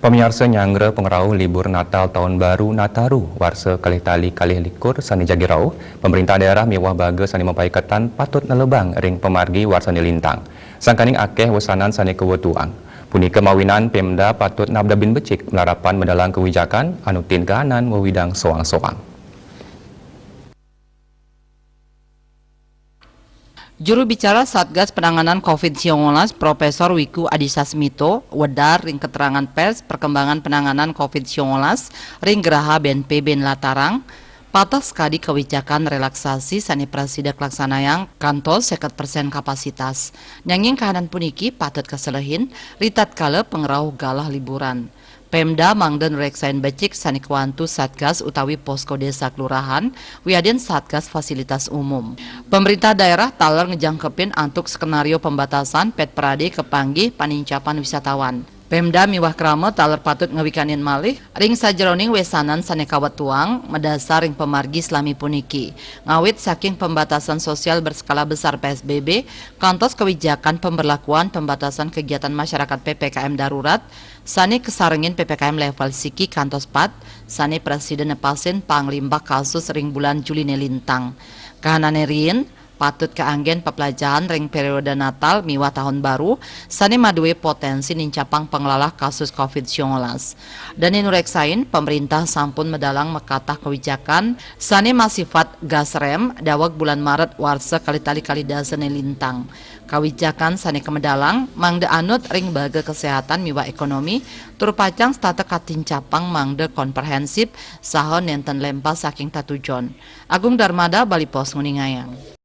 Pemirsa nyangre pengerau libur Natal Tahun Baru Nataru warsa kalih tali kalih likur sani jagirau, pemerintah daerah miwah baga sani mempaiketan patut nelebang ring pemargi warsani lintang. Sangkaning akeh wesanan sani kewetuang. Punika mawinan Pemda patut nabdabin becik melarapan mendalang kewijakan anu tin kahanan wewidang soang-soang. Juru bicara Satgas Penanganan COVID-19 Profesor Wiku Adhisa Smito wedar ring keterangan pers perkembangan penanganan COVID-19 ring geraha BNPB Latarang patas kadi kebijakan relaksasi sani prasidak laksanayang kantos 50% kapasitas. Nyanging kahanan puniki patut keselehin ritat kala pengerau galah liburan. Pemda mangden reksain becik sani kuantu Satgas utawi posko desa kelurahan wiadin Satgas fasilitas umum. Pemerintah daerah taler ngejangkepin antuk skenario pembatasan pet perade kepanggih panincapan wisatawan. Pemda miwah krama taler patut ngewikanin malih ring sajeroning wesanan sanekawat tuang medasar ring pemargi selami puniki. Ngawit saking pembatasan sosial berskala besar PSBB kantos kebijakan pemberlakuan pembatasan kegiatan masyarakat PPKM darurat sani kesarengin PPKM level siki kantos 4 sani presiden nepasin panglimbah kasus ring bulan Juli nelintang. Kahanane rin patut keanggen pepelajaran ring periode Natal miwah tahun baru sani maduwe potensi nincapang penglalah kasus COVID-19. Dan inureksain pemerintah sampun medalang mekatah kebijakan sani masifat gas rem dawag bulan Maret warsa kali-tali kalidasa nelintang. Kawijakan sani kemedalang mangde anut ring baga kesehatan miwah ekonomi tur pacang stata katincapang mangde komprehensif saha nenten lempa saking tatujon. Agung Darmada Bali Pos Nguningayang.